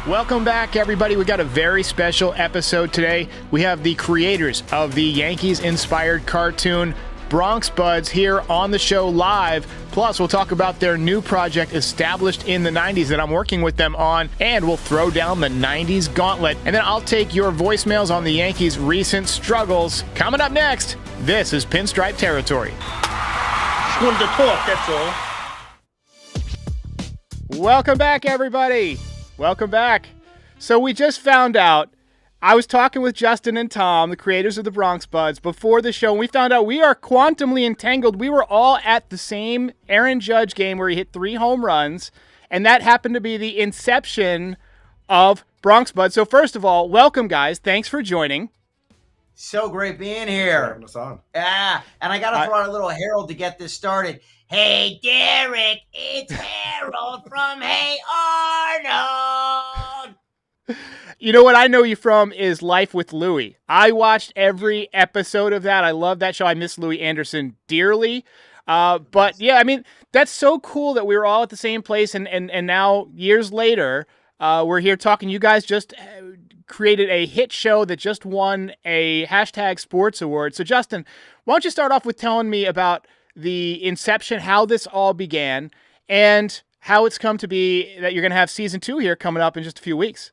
Welcome back, everybody. We got a very special episode today. We have the creators of the Yankees-inspired cartoon Bronx Buds here on the show live. Plus, we'll talk about their new project established in the 90s that I'm working with them on, and we'll throw down the 90s gauntlet. And then I'll take your voicemails on the Yankees' recent struggles. Coming up next, this is Pinstripe Territory. Just wanted to talk, that's all. Welcome back, everybody. Welcome back. So we just found out, I was talking with Justin and Tom, the creators of the Bronx Buds, before the show, and we found out we are quantumly entangled. We were all at the same Aaron Judge game where he hit 3 home runs, and that happened to be the inception of Bronx Buds. So first of all, welcome, guys. Thanks for joining. So great being here. Having us on. Yeah, and I got to throw out a little Harold to get this started. Hey, Derek, it's Harold from Hey Arnold. You know what I know you from is Life with Louie. I watched every episode of that. I love that show. I miss Louie Anderson dearly. But yeah, I mean, that's so cool that we were all at the same place. And now, years later, we're here talking. You guys just created a hit show that just won a hashtag sports award. So Justin, why don't you start off with telling me about the inception, how this all began, and how it's come to be that you're going to have season 2 here coming up in just a few weeks.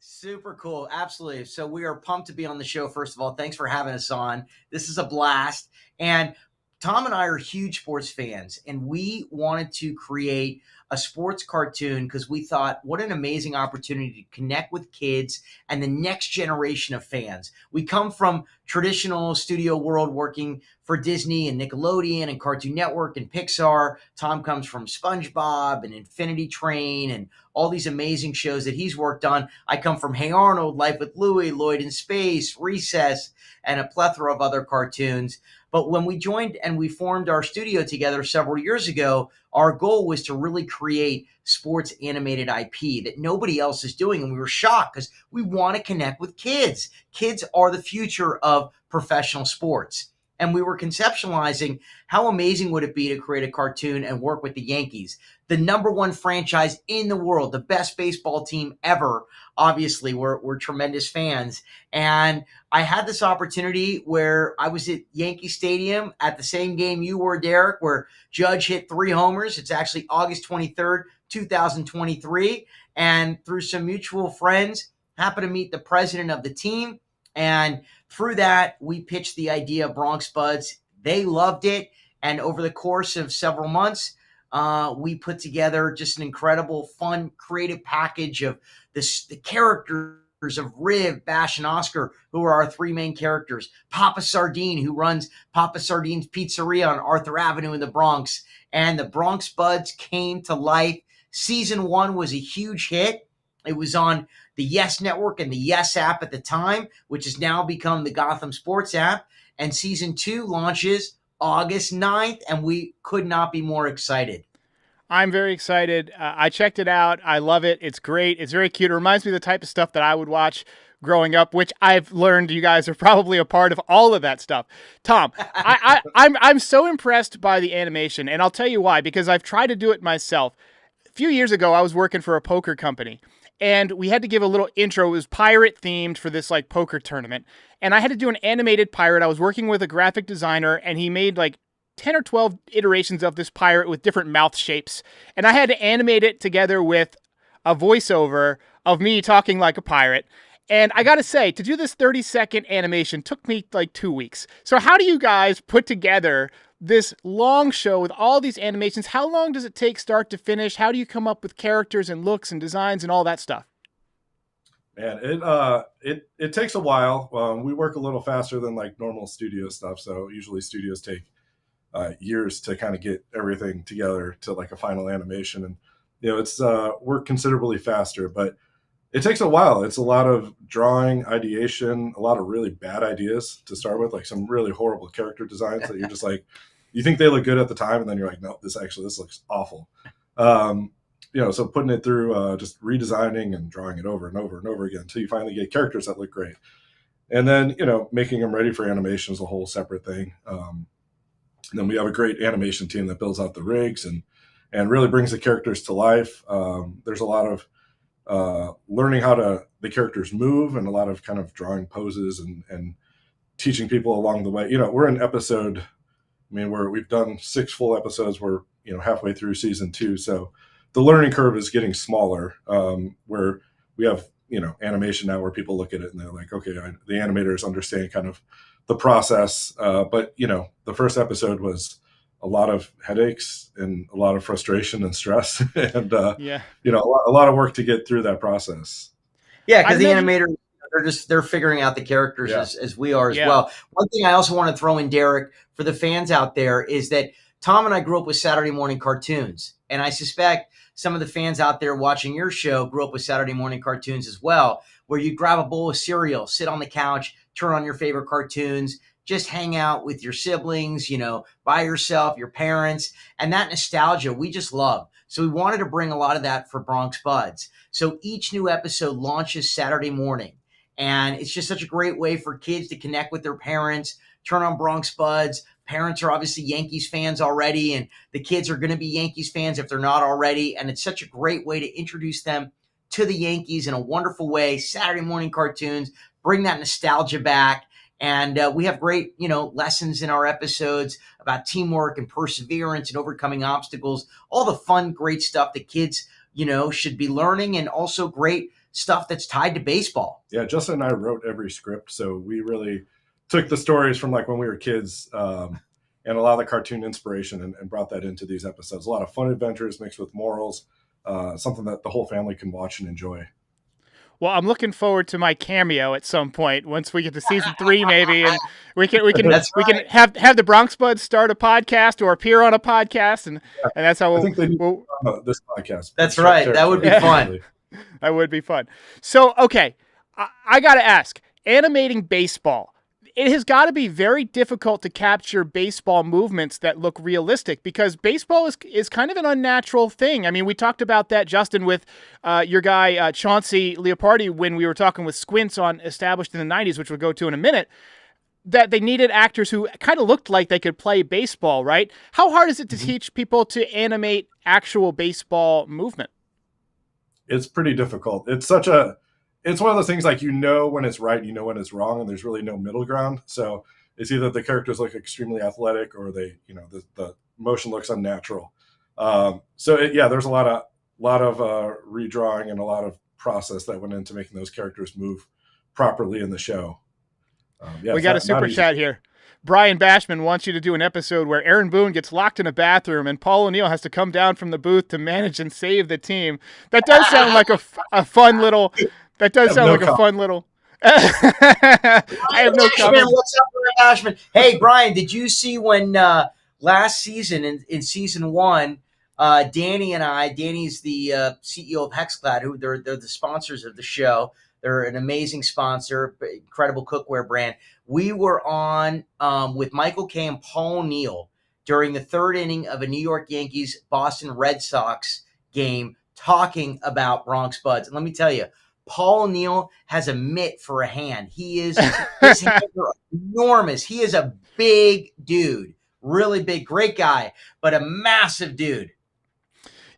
Super cool. Absolutely. So we are pumped to be on the show. First of all, thanks for having us on. This is a blast. And Tom and I are huge sports fans, and we wanted to create a sports cartoon because we thought, what an amazing opportunity to connect with kids and the next generation of fans. We come from traditional studio world working for Disney and Nickelodeon and Cartoon Network and Pixar. Tom comes from SpongeBob and Infinity Train and all these amazing shows that he's worked on. I come from Hey Arnold, Life with Louie, Lloyd in Space, Recess, and a plethora of other cartoons. But when we joined and we formed our studio together several years ago, our goal was to really create sports animated IP that nobody else is doing. And we were shocked because we want to connect with kids. Kids are the future of professional sports. And we were conceptualizing how amazing would it be to create a cartoon and work with the Yankees, the #1 franchise in the world, the best baseball team ever. Obviously, we're tremendous fans. And I had this opportunity where I was at Yankee Stadium at the same game you were, Derek, where Judge hit 3 homers. It's actually August 23rd, 2023. And through some mutual friends, happened to meet the president of the team. And through that, we pitched the idea of Bronx Buds. They loved it. And over the course of several months, we put together just an incredible, fun, creative package of the characters of Riv, Bash, and Oscar, who are our 3 main characters. Papa Sardine, who runs Papa Sardine's Pizzeria on Arthur Avenue in the Bronx. And the Bronx Buds came to life. Season 1 was a huge hit. It was on the Yes Network and the Yes app at the time, which has now become the Gotham Sports app. And season 2 launches August 9th, and we could not be more excited. I'm very excited. I checked it out. I love it. It's great. It's very cute. It reminds me of the type of stuff that I would watch growing up, which I've learned you guys are probably a part of all of that stuff. Tom, I'm so impressed by the animation, and I'll tell you why, because I've tried to do it myself. A few years ago, I was working for a poker company, and we had to give a little intro. It was pirate themed for this like poker tournament. And I had to do an animated pirate. I was working with a graphic designer, and he made like 10 or 12 iterations of this pirate with different mouth shapes. And I had to animate it together with a voiceover of me talking like a pirate. And I got to say, to do this 30-second animation took me like 2 weeks. So how do you guys put together this long show with all these animations? How long does it take start to finish? How do you come up with characters and looks and designs and all that stuff? Man, it takes a while. We work a little faster than like normal studio stuff. So usually studios take years to kind of get everything together to like a final animation. And, it's we're considerably faster, but it takes a while. It's a lot of drawing, ideation, a lot of really bad ideas to start with, like some really horrible character designs that you're just like, you think they look good at the time, and then you're like, no, this looks awful. So putting it through just redesigning and drawing it over and over and over again until you finally get characters that look great. And then, making them ready for animation is a whole separate thing. And then we have a great animation team that builds out the rigs and really brings the characters to life. There's a lot of learning how the characters move, and a lot of kind of drawing poses and teaching people along the way. We're in episode, we've done 6 full episodes. We're, halfway through season 2. So the learning curve is getting smaller, where we have, animation now where people look at it and they're like, okay, the animators understand kind of the process. But, the first episode was a lot of headaches and a lot of frustration and stress and, a lot of work to get through that process. Yeah, because the animators, they're figuring out the characters as we are as well. One thing I also want to throw in, Derek, for the fans out there, is that Tom and I grew up with Saturday morning cartoons, and I suspect some of the fans out there watching your show grew up with Saturday morning cartoons as well, where you grab a bowl of cereal, sit on the couch, turn on your favorite cartoons, just hang out with your siblings, by yourself, your parents, and that nostalgia we just love. So we wanted to bring a lot of that for Bronx Buds. So each new episode launches Saturday morning, and it's just such a great way for kids to connect with their parents, turn on Bronx Buds. Parents are obviously Yankees fans already, and the kids are going to be Yankees fans if they're not already. And it's such a great way to introduce them to the Yankees in a wonderful way. Saturday morning cartoons, bring that nostalgia back. And we have great, lessons in our episodes about teamwork and perseverance and overcoming obstacles, all the fun, great stuff that kids, should be learning, and also great stuff that's tied to baseball. Yeah, Justin and I wrote every script, so we really took the stories from like when we were kids and a lot of the cartoon inspiration and brought that into these episodes. A lot of fun adventures mixed with morals, something that the whole family can watch and enjoy. Well, I'm looking forward to my cameo at some point once we get to season 3, maybe, and we can have the Bronx Buds start a podcast or appear on a podcast, and that's how I think they need this podcast. That's right. That would be fun. That would be fun. So, okay, I got to ask, animating baseball. It has got to be very difficult to capture baseball movements that look realistic, because baseball is kind of an unnatural thing. I mean, we talked about that, Justin, with your guy, Chauncey Leopardi, when we were talking with Squints on Established in the 90s, which we'll go to in a minute, that they needed actors who kind of looked like they could play baseball, right? How hard is it to teach people to animate actual baseball movement? It's pretty difficult. It's one of those things like, when it's right, when it's wrong, and there's really no middle ground. So it's either the characters look extremely athletic or they, the motion looks unnatural. There's a lot of redrawing and a lot of process that went into making those characters move properly in the show. We got a super chat here. Brian Bashman wants you to do an episode where Aaron Boone gets locked in a bathroom and Paul O'Neill has to come down from the booth to manage and save the team. That does sound like a fun little... That does sound like a fun little... I have no comment. What's up, Brian Ashman? Hey, Brian, did you see when last season, in season 1, Danny's the CEO of Hexclad, who they're the sponsors of the show. They're an amazing sponsor, incredible cookware brand. We were on with Michael Kay and Paul O'Neill during the 3rd inning of a New York Yankees Boston Red Sox game, talking about Bronx Buds. And let me tell you, Paul O'Neill has a mitt for a hand. His hands are enormous. He is a big dude, really big, great guy, but a massive dude.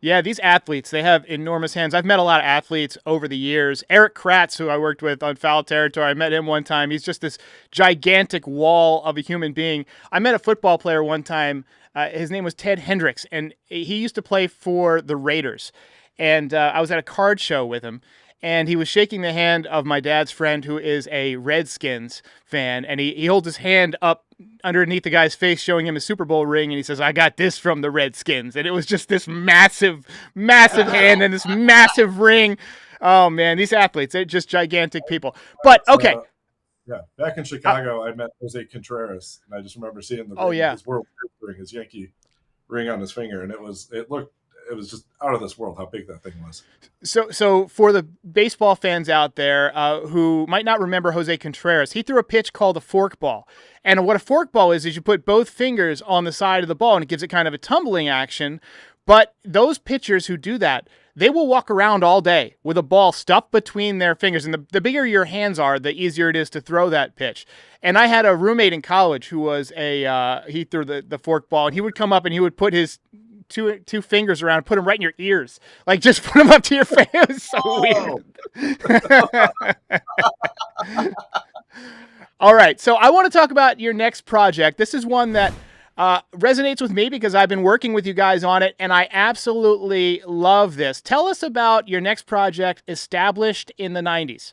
Yeah, these athletes, they have enormous hands. I've met a lot of athletes over the years. Eric Kratz, who I worked with on Foul Territory, I met him one time. He's just this gigantic wall of a human being. I met a football player one time. His name was Ted Hendricks, and he used to play for the Raiders. And I was at a card show with him, and he was shaking the hand of my dad's friend, who is a Redskins fan, and he holds his hand up underneath the guy's face, showing him a Super Bowl ring, and he says, "I got this from the Redskins." And it was just this massive hand and this massive ring. Oh, man, these athletes, they're just gigantic people. But, okay. Back in Chicago, I met Jose Contreras, and I just remember seeing his World Series ring, his Yankee ring on his finger, and it was just out of this world how big that thing was. So for the baseball fans out there who might not remember Jose Contreras, he threw a pitch called a forkball. And what a forkball is you put both fingers on the side of the ball, and it gives it kind of a tumbling action. But those pitchers who do that, they will walk around all day with a ball stuffed between their fingers. And the bigger your hands are, the easier it is to throw that pitch. And I had a roommate in college who was he threw the forkball, and he would come up and he would put his two fingers around and put them right in your ears. Like, just put them up to your face. It was so weird. All right. So I want to talk about your next project. This is one that resonates with me because I've been working with you guys on it, and I absolutely love this. Tell us about your next project, Established in the 90s.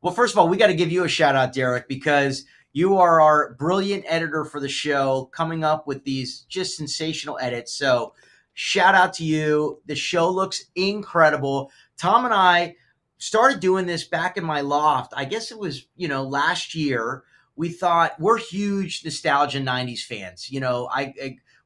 Well, first of all, we got to give you a shout out, Derek, because you are our brilliant editor for the show, coming up with these just sensational edits. So shout out to you. The show looks incredible. Tom and I started doing this back in my loft. I guess it was, last year. We thought we're huge nostalgia 90s fans.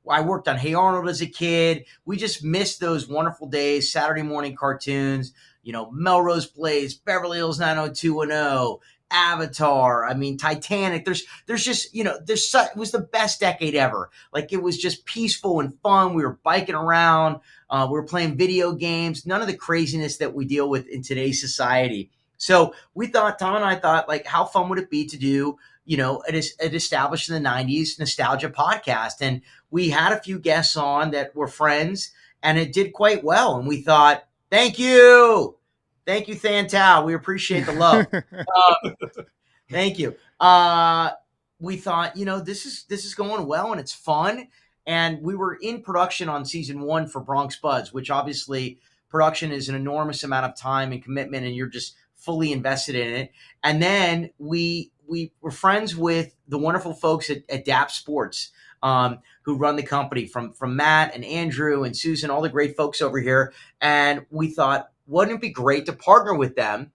I worked on Hey Arnold as a kid. We just missed those wonderful days, Saturday morning cartoons, Melrose Place, Beverly Hills 90210, Avatar. I mean, Titanic. There's just, it was the best decade ever. Like, it was just peaceful and fun. We were biking around. We were playing video games. None of the craziness that we deal with in today's society. So Tom and I thought, like, how fun would it be to do, it Established in the 90s nostalgia podcast. And we had a few guests on that were friends, and it did quite well. And we thought, thank you, Thantao. We appreciate the love. Thank you. We thought, this is going well and it's fun. And we were in production on season 1 for Bronx Buds, which obviously production is an enormous amount of time and commitment, and you're just fully invested in it. And then we were friends with the wonderful folks at DAP Sports, who run the company, from Matt and Andrew and Susan, all the great folks over here. And we thought, wouldn't it be great to partner with them?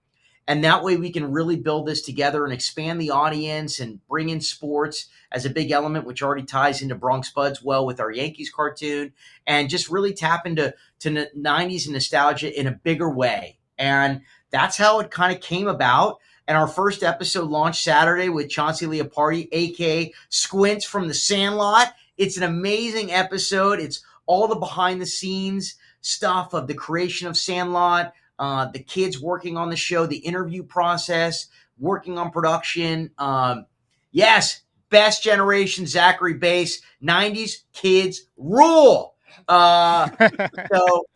And that way we can really build this together and expand the audience and bring in sports as a big element, which already ties into Bronx Buds well with our Yankees cartoon, and just really tap into 90s and nostalgia in a bigger way. And that's how it kind of came about. And our first episode launched Saturday with Chauncey Leopardi, a.k.a. Squints from the Sandlot. It's an amazing episode. It's all the behind-the-scenes stuff of the creation of Sandlot, the kids working on the show, the interview process, working on production. Yes, best generation Zachary Bass, 90s kids rule. So,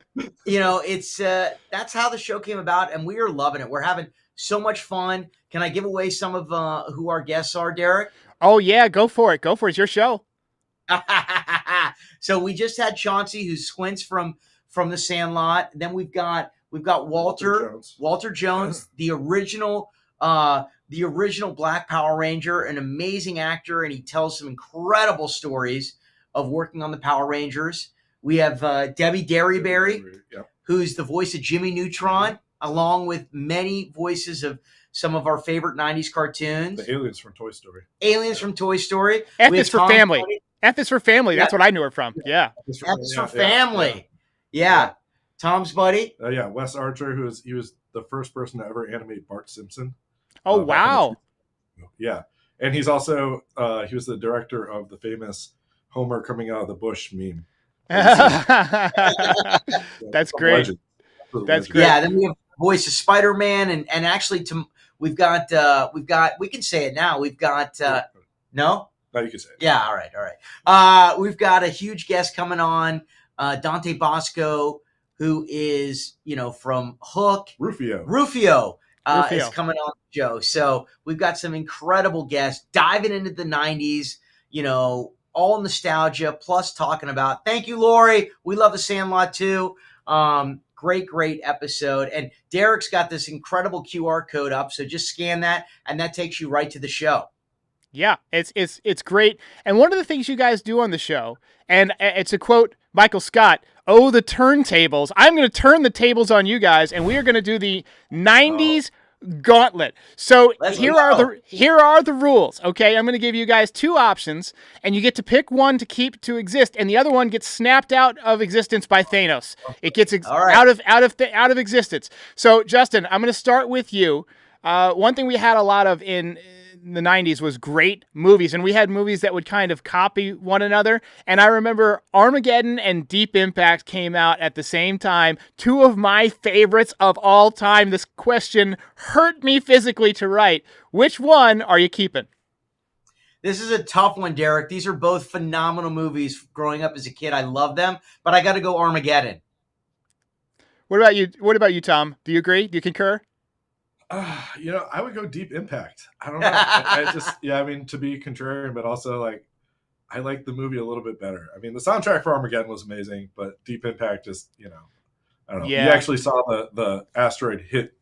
it's that's how the show came about, and we are loving it. We're having so much fun. Can I give away some of who our guests are, Derek? Oh yeah, go for it. It's your show. So we just had Chauncey, who Squints from the Sandlot. Then we've got Walter Jones, the original Black Power Ranger, an amazing actor, and he tells some incredible stories of working on the Power Rangers. We have Debbie Derryberry, who's the voice of Jimmy Neutron, along with many voices of some of our favorite 90s cartoons. The aliens from Toy Story. F is for family. F is for family. That's what I knew her from. Yeah. F is for family. Yeah. Tom's buddy. Wes Archer, he was the first person to ever animate Bart Simpson. Oh, wow. Yeah. And he's also, he was the director of the famous Homer coming out of the bush meme. That's great. That's great. Yeah, then we have voice of Spider-Man, and actually we can say it now. We've got no? No, you can say it. Yeah, all right. We've got a huge guest coming on, Dante Bosco, who is, from Hook. Rufio is coming on the show. So we've got some incredible guests diving into the 90s, all nostalgia, plus talking about, thank you, Lori. We love the Sandlot too. Great episode. And Derek's got this incredible QR code up. So just scan that, and that takes you right to the show. Yeah, it's great. And one of the things you guys do on the show, and it's a quote, Michael Scott, "Oh, the turntables. I'm going to turn the tables on you guys, and we are going to do the 90s gauntlet." So here are the rules, okay? I'm going to give you guys 2 options, and you get to pick one to keep to exist, and the other one gets snapped out of existence by Thanos. It gets out of existence. So, Justin, I'm going to start with you. One thing we had a lot of in the 90s was great movies, and we had movies that would kind of copy one another. And I remember Armageddon and Deep Impact came out at the same time, 2 of my favorites of all time. This question hurt me physically to write. Which one are you keeping? This is a tough one, Derek. These are both phenomenal movies. Growing up as a kid, I love them, but I got to go Armageddon. What about you? What about you, Tom? Do you agree? Do you concur? I would go Deep Impact. I don't know. I just, I mean, to be contrarian, but also like, I like the movie a little bit better. I mean, the soundtrack for Armageddon was amazing, but Deep Impact just, I don't know. Yeah. You actually saw the asteroid hit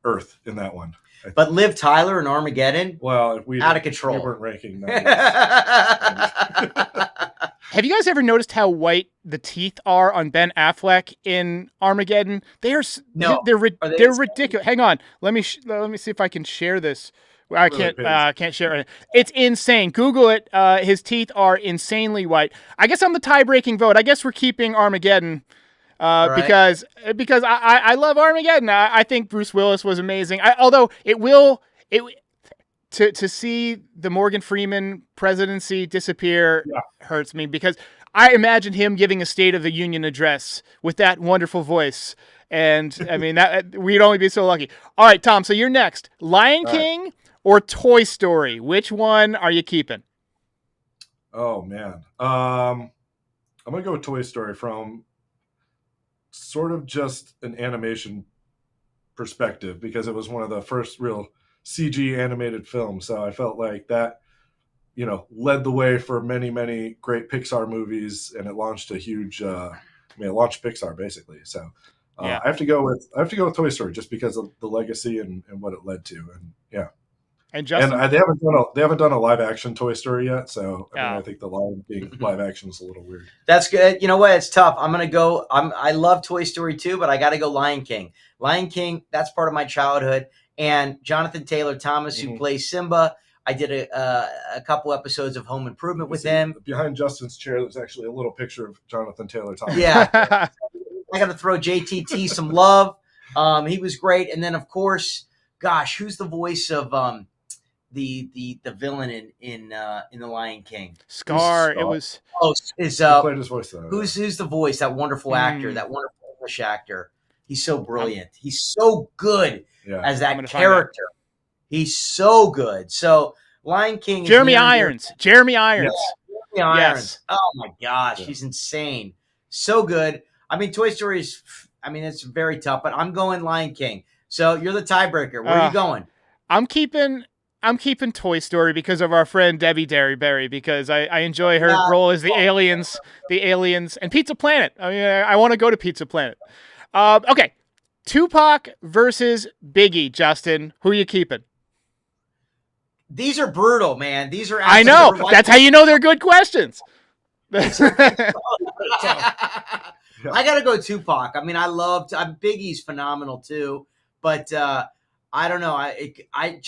Earth in that one. But Liv Tyler in Armageddon, well, if we out of control. We weren't ranking that. Have you guys ever noticed how white the teeth are on Ben Affleck in Armageddon? They're ridiculous. Hang on, let me see if I can share this. I can't share it. It's insane. Google it. His teeth are insanely white. I guess I'm the tie-breaking vote. I guess we're keeping Armageddon right. because I love Armageddon. I think Bruce Willis was amazing. Although to see the Morgan Freeman presidency disappear hurts me, because I imagine him giving a State of the Union address with that wonderful voice. And I mean, that we'd only be so lucky. All right, Tom, so you're next. Lion King or Toy Story? Which one are you keeping? Oh, man. I'm going to go with Toy Story from sort of just an animation perspective, because it was one of the first real CG animated films. So I felt like that, led the way for many, many great Pixar movies, and it launched a huge, it launched Pixar basically. So I have to go with Toy Story just because of the legacy and what it led to. And And Justin, they haven't done a live action Toy Story yet, so I think the Lion King live action is a little weird. That's good. You know what? It's tough. I'm gonna go. I love Toy Story too, but I got to go Lion King. Lion King. That's part of my childhood. And Jonathan Taylor Thomas, who plays Simba, I did a couple episodes of Home Improvement with him. Behind Justin's chair, there's actually a little picture of Jonathan Taylor Thomas. Yeah, I got to throw JTT some love. He was great. And then of course, gosh, who's the voice of the villain in the Lion King? Scar. It was. Oh, he played his voice though. Who's the voice? That wonderful actor, that wonderful English actor. He's so brilliant. He's so good as that character. He's so good. So Lion King. Jeremy Irons. Jeremy Irons. Yeah, Jeremy Irons. Oh my gosh, he's insane. So good. I mean, Toy Story is. I mean, it's very tough, but I'm going Lion King. So you're the tiebreaker. Where are you going? I'm keeping Toy Story because of our friend Debbie Derryberry, because I enjoy her role as the aliens, and Pizza Planet. I mean, I want to go to Pizza Planet. Okay, Tupac versus Biggie. Justin, who are you keeping? These are brutal, man. These are. I know. That's how you know they're good questions. I gotta go Tupac. I mean, Biggie's phenomenal too, but I don't know. I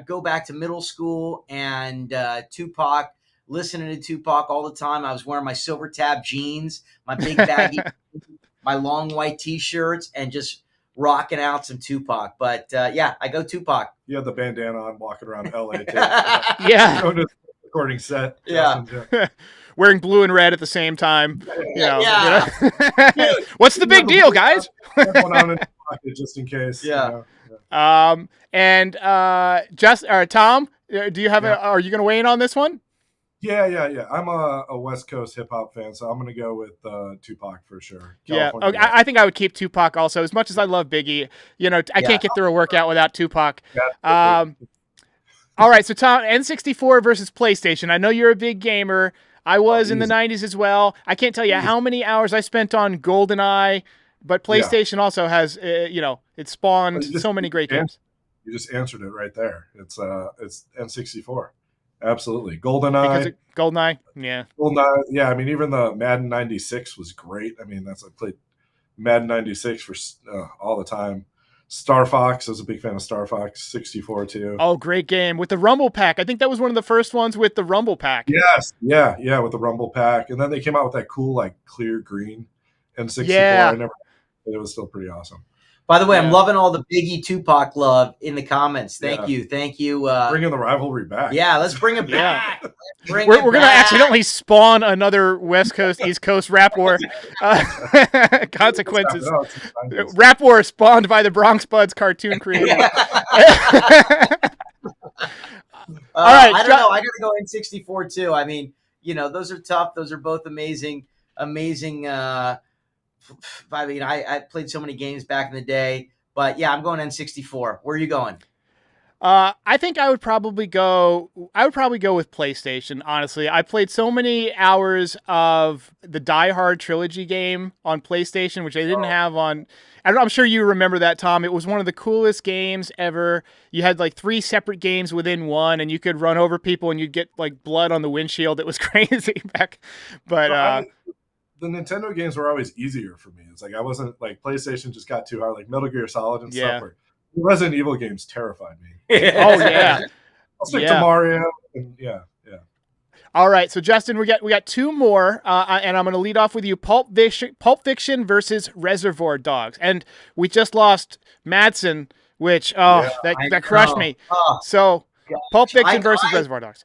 go back to middle school and Tupac, listening to Tupac all the time. I was wearing my silver tab jeans, my big baggy, my long white t-shirts, and just rocking out some Tupac. But I go Tupac. You have the bandana on, walking around LA too. Yeah. Going to the recording set. Yeah. Wearing blue and red at the same time. What's the big deal, guys? Just in case. Yeah. And Tom, do you have are you going to weigh in on this one? Yeah. I'm a West Coast hip hop fan, so I'm going to go with Tupac for sure. California. Yeah. Okay. I think I would keep Tupac also. As much as I love Biggie, I can't get through a workout without Tupac. All right. So Tom, N64 versus PlayStation. I know you're a big gamer. I was in the 90s as well. I can't tell you how many hours I spent on GoldenEye, but PlayStation also has, it spawned so many great games. You just answered it right there. It's N64. Absolutely. GoldenEye. GoldenEye, yeah. GoldenEye, yeah. I mean, even the Madden 96 was great. I mean, I played Madden 96 for all the time. Star Fox, I was a big fan of Star Fox 64 too. Oh, great game with the Rumble Pack. I think that was one of the first ones with the Rumble Pack. Yes, yeah, with the Rumble Pack, and then they came out with that cool like clear green N64. Yeah. It was still pretty awesome. By the way, I'm loving all the Biggie Tupac love in the comments. Thank you. Bringing the rivalry back. Yeah, let's bring it back. We're going to accidentally spawn another West Coast, East Coast rap war. Consequences. Rap war spawned by the Bronx Buds cartoon creator. All right, I don't know. I got to go N64 too. I mean, those are tough. Those are both amazing. I mean, I played so many games back in the day, but yeah, I'm going N64. Where are you going? I think I would probably go with PlayStation. Honestly, I played so many hours of the Die Hard trilogy game on PlayStation, which I didn't have on. I'm sure you remember that, Tom. It was one of the coolest games ever. You had like 3 separate games within one, and you could run over people, and you'd get like blood on the windshield. It was crazy back, but. The Nintendo games were always easier for me. It's like I wasn't like PlayStation just got too hard, like Metal Gear Solid and stuff. Or the Resident Evil games terrified me. Oh yeah, I'll stick to Mario. And yeah. All right, so Justin, we got 2 more, and I'm going to lead off with you: Pulp Fiction versus Reservoir Dogs. And we just lost Madsen, which that crushed me. So Pulp Fiction versus Reservoir Dogs.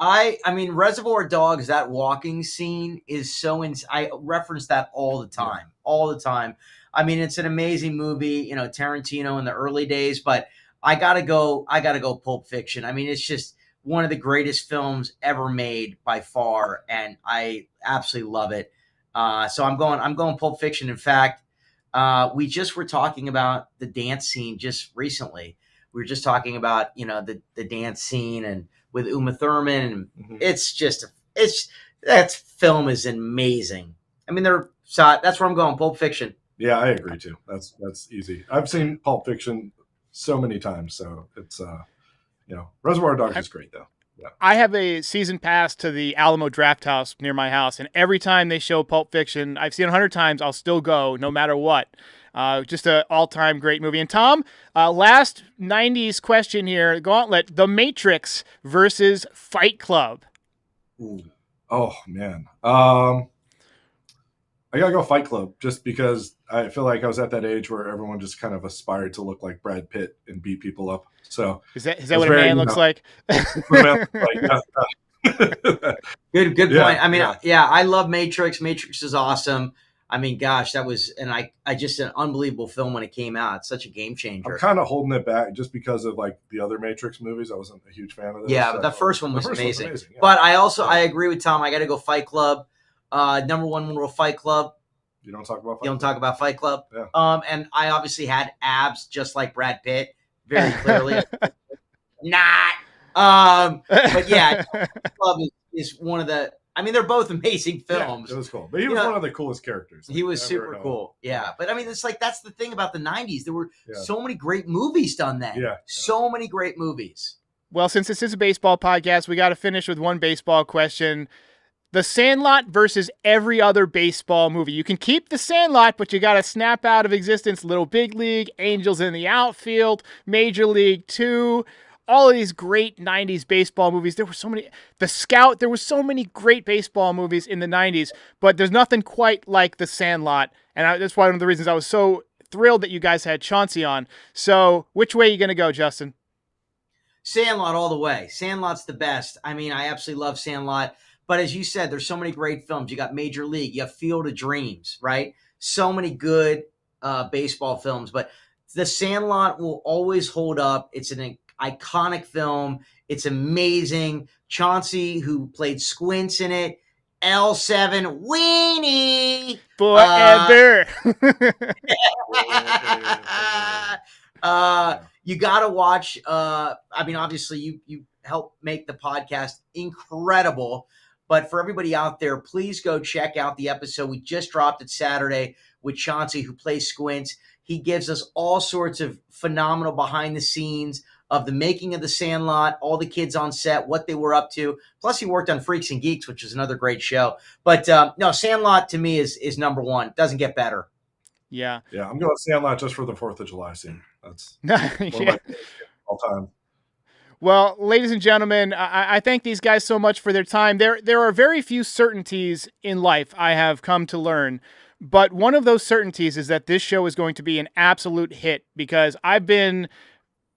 I mean, Reservoir Dogs, that walking scene is so I reference that all the time. I mean, it's an amazing movie, Tarantino in the early days, but I gotta go Pulp Fiction. I mean, it's just one of the greatest films ever made by far, and I absolutely love it. So I'm going Pulp Fiction. In fact, we just were talking about the dance scene just recently. We were just talking about, the dance scene and with Uma Thurman, and that film is amazing. I mean, that's where I'm going, Pulp Fiction. Yeah, I agree too. That's easy. I've seen Pulp Fiction so many times, so it's Reservoir Dogs is great though. Yeah. I have a season pass to the Alamo Drafthouse near my house, and every time they show Pulp Fiction, I've seen it 100 times, I'll still go no matter what. Just an all-time great movie. And Tom, last 90s question here, Gauntlet, The Matrix versus Fight Club. Ooh. Oh, man. I got to go Fight Club just because I feel like I was at that age where everyone just kind of aspired to look like Brad Pitt and beat people up. So is that what a man looks like? Good point. I mean, I love Matrix. Matrix is awesome. I mean, gosh, that was just an unbelievable film when it came out. It's such a game changer. I'm kind of holding it back just because of like the other Matrix movies. I wasn't a huge fan of those. Yeah, but the first one was amazing. Yeah. But I agree with Tom. I got to go Fight Club. Number one rule of Fight Club. You don't talk about Fight Club. Yeah. And I obviously had abs just like Brad Pitt, very clearly. Not. But yeah, Club is one of the. I mean, they're both amazing films. Yeah, it was cool. But he was one of the coolest characters. He was super cool. Yeah. But I mean, it's like, that's the thing about the 90s. There were so many great movies done then. Yeah. So many great movies. Well, since this is a baseball podcast, we got to finish with one baseball question. The Sandlot versus every other baseball movie. You can keep The Sandlot, but you got to snap out of existence Little Big League, Angels in the Outfield, Major League 2, all of these great 90s baseball movies. There were so many. The Scout, there were so many great baseball movies in the 90s, but there's nothing quite like The Sandlot. And that's one of the reasons I was so thrilled that you guys had Chauncey on. So which way are you going to go, Justin? Sandlot all the way. Sandlot's the best. I mean, I absolutely love Sandlot. But as you said, there's so many great films. You got Major League, you have Field of Dreams, right? So many good baseball films. But The Sandlot will always hold up. It's an iconic film. It's amazing. Chauncey, who played Squints in it, L7 Weenie forever. You gotta watch. I mean, obviously, you help make the podcast incredible. But for everybody out there, please go check out the episode we just dropped it Saturday with Chauncey, who plays Squints. He gives us all sorts of phenomenal behind the scenes of the making of The Sandlot, all the kids on set, what they were up to. Plus, he worked on Freaks and Geeks, which is another great show. But no, Sandlot to me is number one. Doesn't get better. Yeah. Yeah, I'm going Sandlot just for the 4th of July scene. That's one of my all time. Well, ladies and gentlemen, I thank these guys so much for their time. There are very few certainties in life, I have come to learn. But one of those certainties is that this show is going to be an absolute hit, because I've been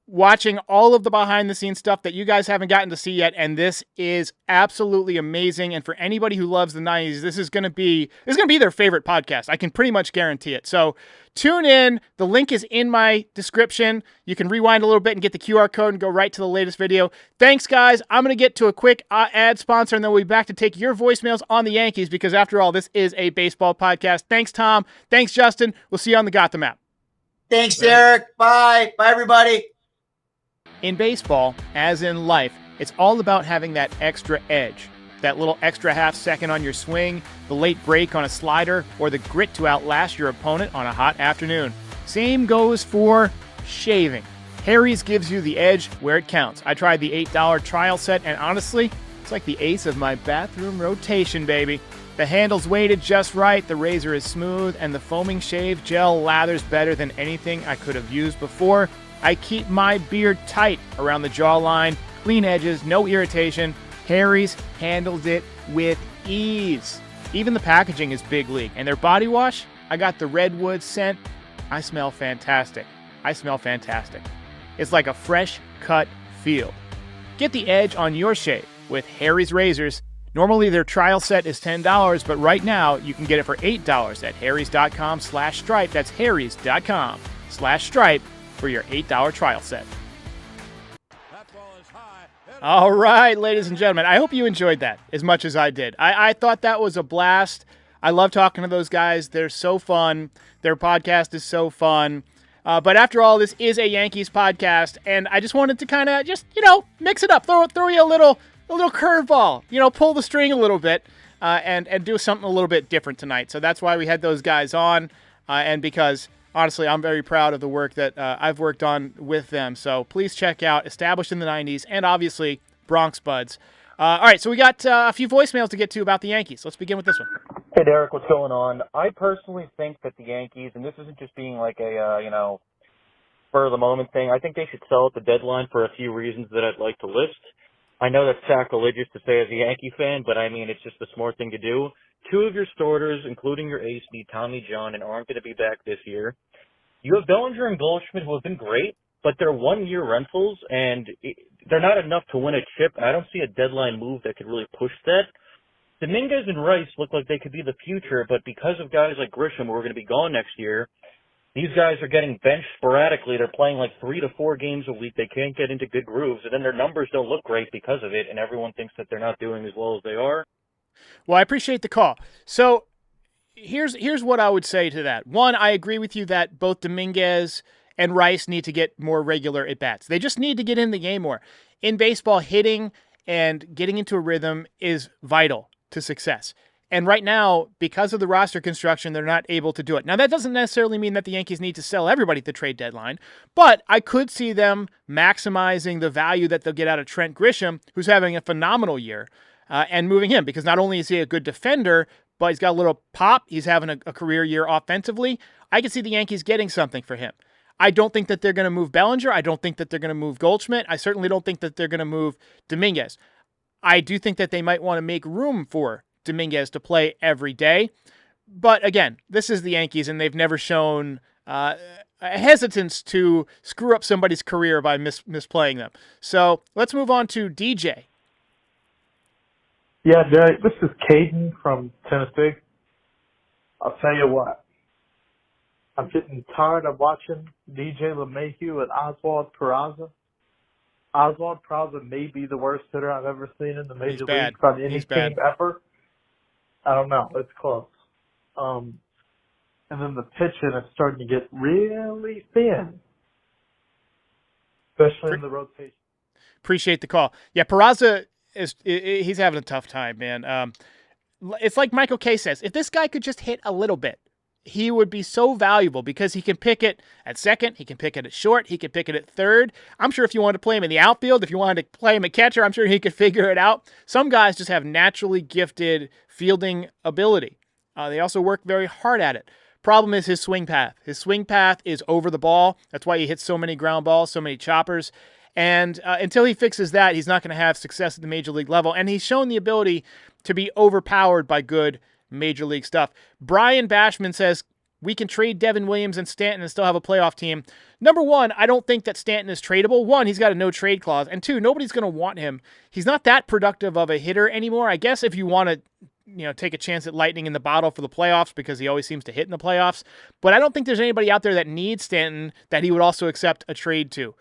watching all of the behind the scenes stuff that you guys haven't gotten to see yet, and this is absolutely amazing. And for anybody who loves the 90s, this is going to be their favorite podcast. I can pretty much guarantee it. So tune in. The link is in my description. You can rewind a little bit and get the QR code and go right to the latest video. Thanks, guys. I'm going to get to a quick ad sponsor, and then we'll be back to take your voicemails on the Yankees, because after all, this is a baseball podcast. Thanks, Tom. Thanks, Justin. We'll see you on the Gotham app. Thanks, Derek. Bye. Bye, everybody. In baseball, as in life, it's all about having that extra edge, that little extra half second on your swing, the late break on a slider, or the grit to outlast your opponent on a hot afternoon. Same goes for shaving. Harry's gives you the edge where it counts. I tried the $8 trial set, and honestly, it's like the ace of my bathroom rotation, baby. The handle's weighted just right, the razor is smooth, and the foaming shave gel lathers better than anything I could have used before. I keep my beard tight around the jawline, clean edges, no irritation. Harry's handles it with ease. Even the packaging is big league. And their body wash, I got the redwood scent. I smell fantastic. It's like a fresh cut field. Get the edge on your shave with Harry's razors. Normally their trial set is $10, but right now you can get it for $8 at harrys.com/stripe. That's harrys.com/stripe. for your $8 trial set. All right, ladies and gentlemen, I hope you enjoyed that as much as I did. I thought that was a blast. I love talking to those guys. They're so fun. Their podcast is so fun. But after all, this is a Yankees podcast, and I just wanted to kind of just, mix it up, throw you a little curveball, pull the string a little bit, and do something a little bit different tonight. So that's why we had those guys on, and because honestly, I'm very proud of the work that I've worked on with them. So please check out Established in the 90s and obviously Bronx Buds. All right, so we got a few voicemails to get to about the Yankees. Let's begin with this one. Hey, Derek, what's going on? I personally think that the Yankees, and this isn't just being like a, spur of the moment thing, I think they should sell at the deadline for a few reasons that I'd like to list. I know that's sacrilegious to say as a Yankee fan, but I mean, it's just the smart thing to do. Two of your starters, including your ace, need Tommy John and aren't going to be back this year. You have Bellinger and Goldschmidt, who have been great, but they're one-year rentals, and they're not enough to win a chip. I don't see a deadline move that could really push that. Dominguez and Rice look like they could be the future, but because of guys like Grisham, who are going to be gone next year, these guys are getting benched sporadically. They're playing like 3 to 4 games a week. They can't get into good grooves, and then their numbers don't look great because of it, and everyone thinks that they're not doing as well as they are. Well, I appreciate the call. So here's what I would say to that. One, I agree with you that both Dominguez and Rice need to get more regular at-bats. They just need to get in the game more. In baseball, hitting and getting into a rhythm is vital to success. And right now, because of the roster construction, they're not able to do it. Now, that doesn't necessarily mean that the Yankees need to sell everybody at the trade deadline, but I could see them maximizing the value that they'll get out of Trent Grisham, who's having a phenomenal year, and moving him, because not only is he a good defender, but he's got a little pop. He's having a career year offensively. I can see the Yankees getting something for him. I don't think that they're going to move Bellinger. I don't think that they're going to move Goldschmidt. I certainly don't think that they're going to move Dominguez. I do think that they might want to make room for Dominguez to play every day. But again, this is the Yankees, and they've never shown a hesitance to screw up somebody's career by misplaying them. So let's move on to DJ. Yeah, Derek, this is Caden from Tennessee. I'll tell you what. I'm getting tired of watching DJ LeMahieu and Oswald Peraza. Oswald Peraza may be the worst hitter I've ever seen in the major leagues on any team ever. I don't know. It's close. And then the pitching is starting to get really thin, especially in the rotation. Appreciate the call. Yeah, Peraza he's having a tough time, man. It's like Michael Kay says, if this guy could just hit a little bit, he would be so valuable because he can pick it at second, he can pick it at short, he can pick it at third. I'm sure if you wanted to play him in the outfield, if you wanted to play him at catcher, I'm sure he could figure it out. Some guys just have naturally gifted fielding ability. They also work very hard at it. Problem is his swing path. His swing path is over the ball. That's why he hits so many ground balls, so many choppers. And until he fixes that, he's not going to have success at the major league level. And he's shown the ability to be overpowered by good major league stuff. Brian Bashman says, we can trade Devin Williams and Stanton and still have a playoff team. Number one, I don't think that Stanton is tradable. One, he's got a no-trade clause. And two, nobody's going to want him. He's not that productive of a hitter anymore. I guess if you want to take a chance at lightning in the bottle for the playoffs because he always seems to hit in the playoffs. But I don't think there's anybody out there that needs Stanton that he would also accept a trade to.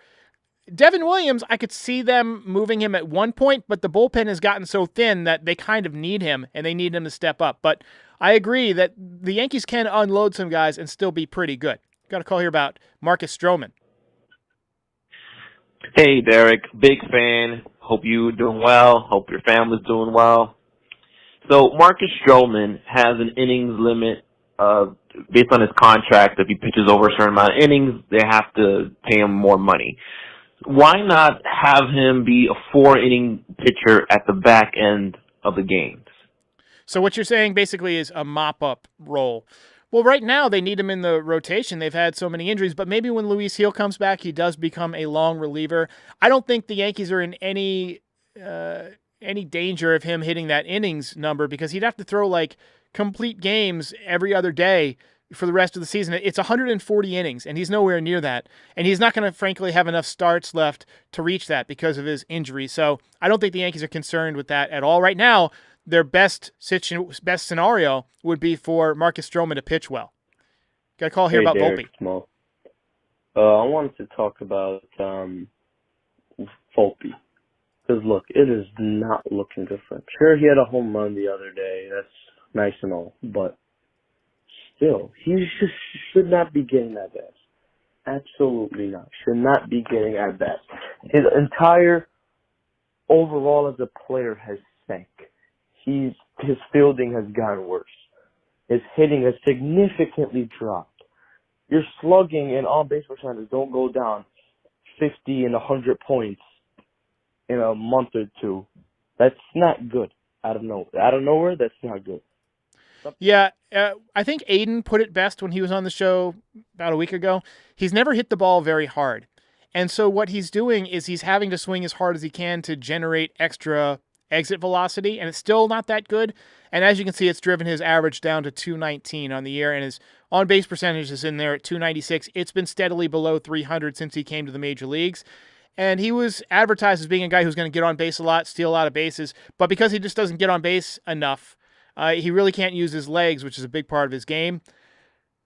Devin Williams, I could see them moving him at one point, but the bullpen has gotten so thin that they kind of need him, and they need him to step up. But I agree that the Yankees can unload some guys and still be pretty good. Got a call here about Marcus Stroman. Hey, Derek. Big fan. Hope you're doing well. Hope your family's doing well. So Marcus Stroman has an innings limit based on his contract. If he pitches over a certain amount of innings, they have to pay him more money. Why not have him be a 4-inning pitcher at the back end of the games? So what you're saying basically is a mop-up role. Well, right now they need him in the rotation. They've had so many injuries, but maybe when Luis Gil comes back, he does become a long reliever. I don't think the Yankees are in any danger of him hitting that innings number because he'd have to throw like complete games every other day for the rest of the season. It's 140 innings, and he's nowhere near that. And he's not going to, frankly, have enough starts left to reach that because of his injury. So I don't think the Yankees are concerned with that at all. Right now, their best scenario would be for Marcus Stroman to pitch well. Got a call here about Derek, Volpe. I wanted to talk about Volpe. Because, look, it is not looking good for him. Sure, he had a home run the other day. That's nice and all. But still, he should not be getting that best. Absolutely not. Should not be getting at best. His entire overall as a player has sank. His fielding has gotten worse. His hitting has significantly dropped. Your slugging and on-base percentage don't go down 50 and 100 points in a month or two. That's not good. Out of nowhere, that's not good. Yeah, I think Aiden put it best when he was on the show about a week ago. He's never hit the ball very hard. And so what he's doing is he's having to swing as hard as he can to generate extra exit velocity, and it's still not that good. And as you can see, it's driven his average down to 219 on the year, and his on-base percentage is in there at 296. It's been steadily below 300 since he came to the major leagues. And he was advertised as being a guy who's going to get on base a lot, steal a lot of bases, but because he just doesn't get on base enough, he really can't use his legs, which is a big part of his game.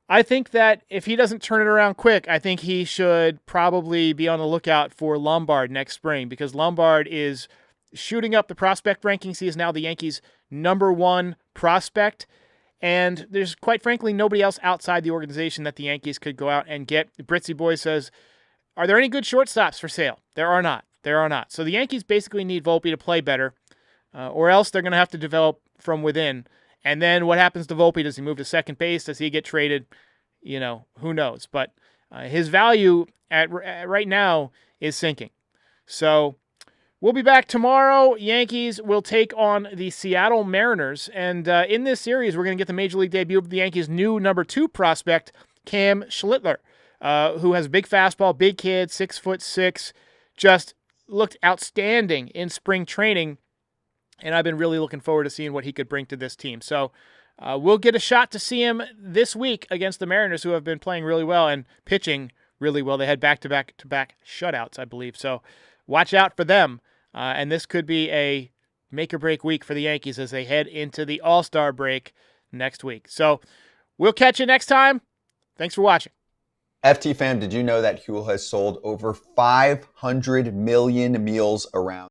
I think that if he doesn't turn it around quick, I think he should probably be on the lookout for Lombard next spring, because Lombard is shooting up the prospect rankings. He is now the Yankees' #1 prospect, and there's quite frankly nobody else outside the organization that the Yankees could go out and get. Britzy Boy says, are there any good shortstops for sale? There are not. There are not. So the Yankees basically need Volpe to play better, or else they're going to have to develop from within. And then what happens to Volpe? Does he move to second base? Does he get traded? Who knows? But his value at right now is sinking. So we'll be back tomorrow. Yankees will take on the Seattle Mariners. And in this series, we're going to get the Major League debut of the Yankees' new #2 prospect, Cam Schlittler, who has a big fastball, big kid, 6'6", just looked outstanding in spring training. And I've been really looking forward to seeing what he could bring to this team. So we'll get a shot to see him this week against the Mariners, who have been playing really well and pitching really well. They had back-to-back shutouts, I believe. So watch out for them. And this could be a make-or-break week for the Yankees as they head into the All-Star break next week. So we'll catch you next time. Thanks for watching. FT fam, did you know that Huel has sold over 500 million meals around